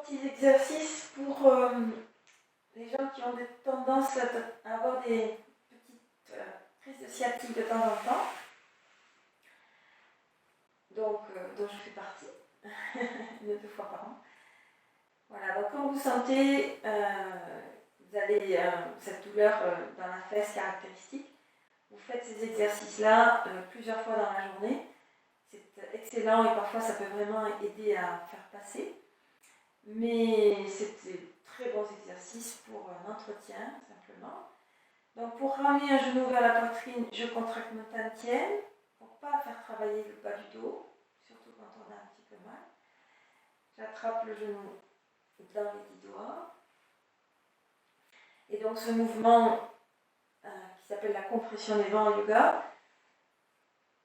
petits exercices pour les gens qui ont des tendances à avoir des petites crises de sciatique de temps en temps. Donc, dont je fais partie, 2 fois par an. Voilà, donc quand vous sentez, vous avez cette douleur dans la fesse caractéristique, vous faites ces exercices-là plusieurs fois dans la journée. C'est excellent et parfois ça peut vraiment aider à faire passer. Mais c'est des très bons exercices pour un entretien, simplement. Donc pour ramener un genou vers la poitrine, je contracte mon tantien pour ne pas faire travailler le bas du dos, surtout quand on a un petit peu mal. J'attrape le genou dans les 10 doigts. Et donc ce mouvement qui s'appelle la compression des vents en yoga,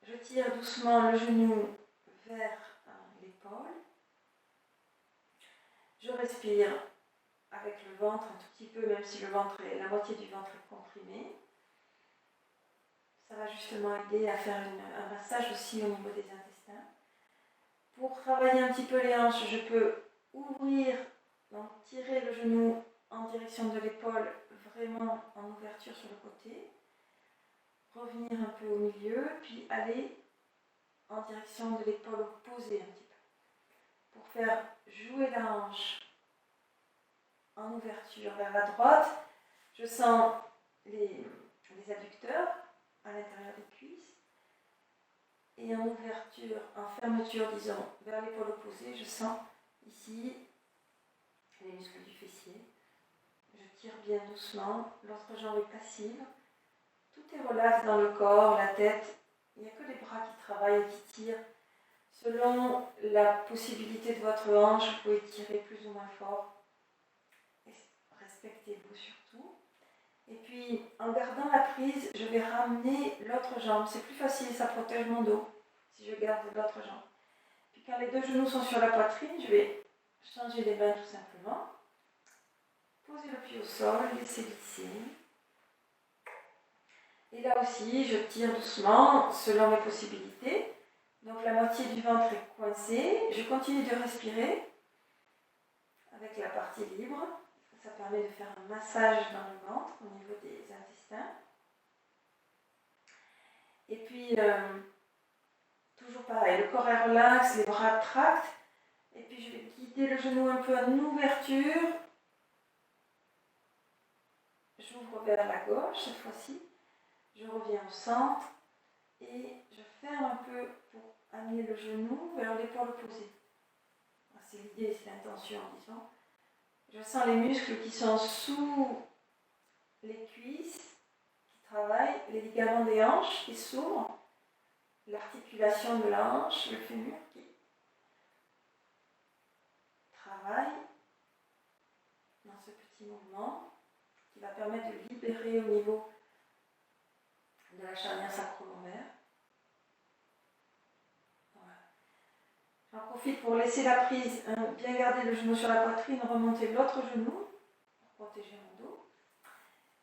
je tire doucement le genou vers l'épaule. Je respire avec le ventre un tout petit peu, même si la moitié du ventre est comprimée. Ça va justement aider à faire un massage aussi au niveau des intestins. Pour travailler un petit peu les hanches, je peux ouvrir, donc tirer le genou en direction de l'épaule, vraiment en ouverture sur le côté. Revenir un peu au milieu, puis aller en direction de l'épaule opposée un petit peu. Pour faire jouer la hanche en ouverture vers la droite, je sens les adducteurs à l'intérieur des cuisses. Et en ouverture, en fermeture, disons, vers l'épaule opposée, je sens ici les muscles du fessier. Je tire bien doucement, l'autre jambe est passive. Tout est relax dans le corps, la tête. Il n'y a que les bras qui travaillent et qui tirent. Selon la possibilité de votre hanche, vous pouvez tirer plus ou moins fort. Respectez-vous surtout. Et puis, en gardant la prise, je vais ramener l'autre jambe. C'est plus facile, ça protège mon dos, si je garde l'autre jambe. Puis quand les 2 genoux sont sur la poitrine, je vais changer les mains tout simplement. Poser le pied au sol, laisser glisser. Et là aussi, je tire doucement, selon mes possibilités. Donc la moitié du ventre est coincée. Je continue de respirer avec la partie libre. Ça permet de faire un massage dans le ventre au niveau des intestins. Et puis, toujours pareil, le corps est relax, les bras tractent. Et puis je vais guider le genou un peu en ouverture. J'ouvre vers la gauche cette fois-ci. Je reviens au centre. Et je ferme un peu pour amener le genou vers l'épaule opposée. C'est l'idée, c'est l'intention, disons. Je sens les muscles qui sont sous les cuisses, qui travaillent, les ligaments des hanches qui s'ouvrent, l'articulation de la hanche, le fémur qui travaille dans ce petit mouvement qui va permettre de libérer au niveau de la charnière sacro-lombaire. Voilà. J'en profite pour laisser la prise, bien garder le genou sur la poitrine, remonter l'autre genou pour protéger mon dos.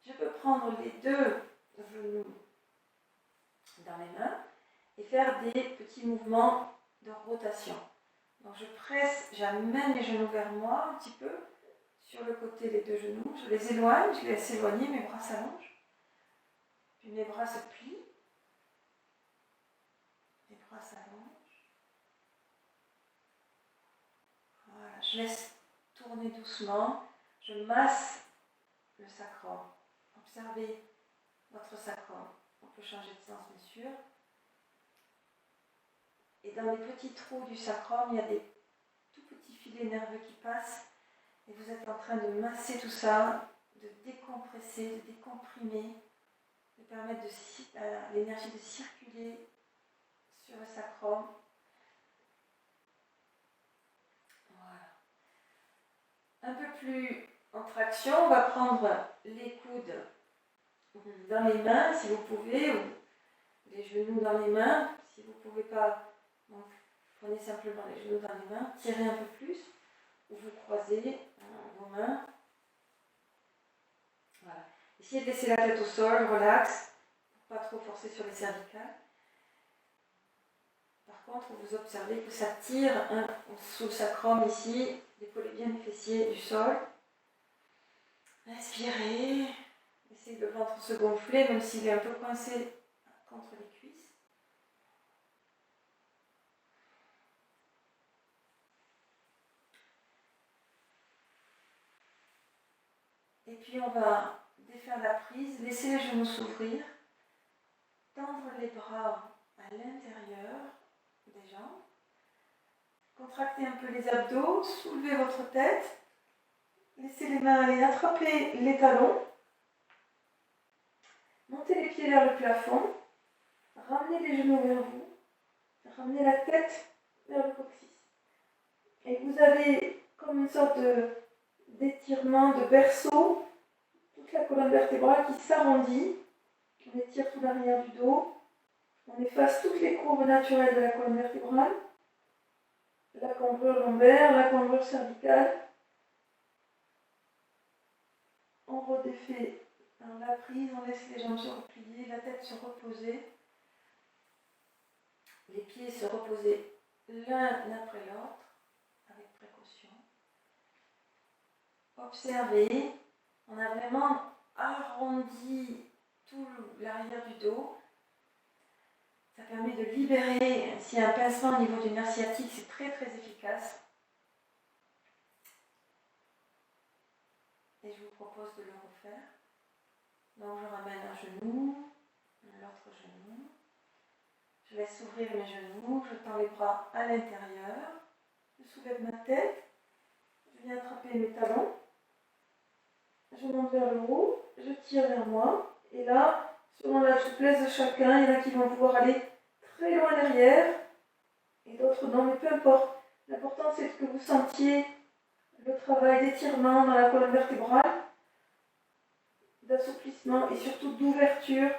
Je peux prendre les 2 genoux dans les mains et faire des petits mouvements de rotation. Donc je presse, j'amène les genoux vers moi un petit peu, sur le côté des 2 genoux, je les éloigne, je les laisse éloigner, mes bras s'allongent, puis mes bras se plient, mes bras s'allongent. Voilà, je laisse tourner doucement, je masse le sacrum. Observez votre sacrum. On peut changer de sens, bien sûr. Et dans les petits trous du sacrum, il y a des tout petits filets nerveux qui passent. Et vous êtes en train de masser tout ça, de décompresser, de décomprimer, de permettre à l'énergie de circuler sur le sacrum. Voilà. Un peu plus en traction, on va prendre les coudes dans les mains, si vous pouvez, ou les genoux dans les mains. Si vous ne pouvez pas, donc, prenez simplement les genoux dans les mains, tirez un peu plus, ou vous croisez vos mains. Voilà. Essayez de laisser la tête au sol, relax, pour pas trop forcer sur les cervicales. Par contre, vous observez que ça tire sous le sacrum ici, Décollez bien les fessiers du sol. Respirez. Laissez le ventre se gonfler, même s'il est un peu coincé contre les cuisses. Et puis on va défaire la prise, laisser les genoux s'ouvrir, tendre les bras à l'intérieur des jambes, contractez un peu les abdos, soulevez votre tête, laissez les mains aller attraper les talons, montez les pieds vers le plafond, ramenez les genoux vers vous, ramenez la tête vers le coccyx. Et vous avez comme une sorte d'étirement de berceau, toute la colonne vertébrale qui s'arrondit. On étire tout l'arrière du dos, on efface toutes les courbes naturelles de la colonne vertébrale, la cambrure lombaire, la cambrure cervicale. On redéfait dans la prise, on laisse les jambes se replier, la tête se reposer, les pieds se reposer l'un après l'autre, avec précaution. Observez, on a vraiment arrondi tout l'arrière du dos. Ça permet de libérer, s'il y a un pincement au niveau du nerf sciatique, c'est très très efficace. Et je vous propose de le refaire. Donc je ramène un genou, l'autre genou. Je laisse s'ouvrir mes genoux, je tends les bras à l'intérieur. Je soulève ma tête, je viens attraper mes talons. Je monte vers le haut, je tire vers moi. Et là, selon la souplesse de chacun, il y en a qui vont pouvoir aller très loin derrière et d'autres non, mais peu importe. L'important c'est que vous sentiez le travail d'étirement dans la colonne vertébrale, d'assouplissement et surtout d'ouverture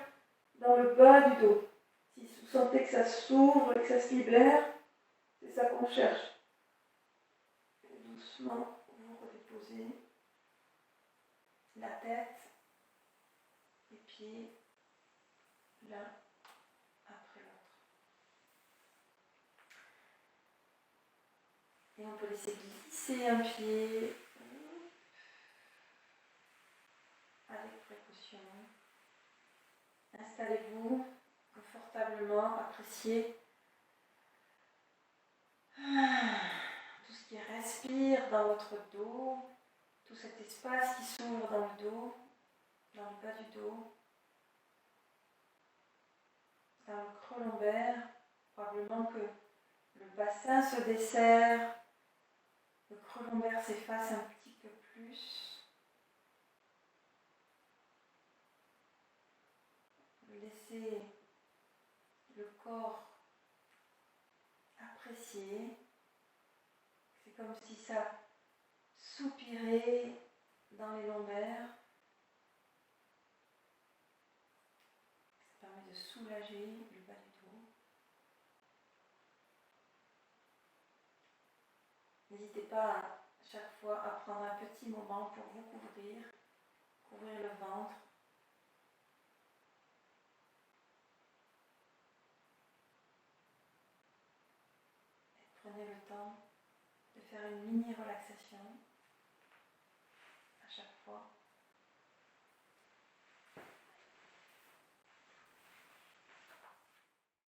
dans le bas du dos. Si vous sentez que ça s'ouvre et que ça se libère, c'est ça qu'on cherche. Et doucement, vous redéposez la tête, les pieds, l'un après l'autre. Et on peut laisser glisser un pied avec précaution. Installez-vous confortablement, appréciez tout ce qui respire dans votre dos, tout cet espace qui s'ouvre dans le dos, dans le bas du dos, dans le creux lombaire. Probablement que le bassin se desserre, le creux lombaire s'efface un petit peu plus. Laissez le corps apprécier. C'est comme si ça soupirait dans les lombaires. Ça permet de soulager le bas du dos. N'hésitez pas à chaque fois à prendre un petit moment pour vous couvrir le ventre. Et prenez le temps de faire une mini relaxation à chaque fois.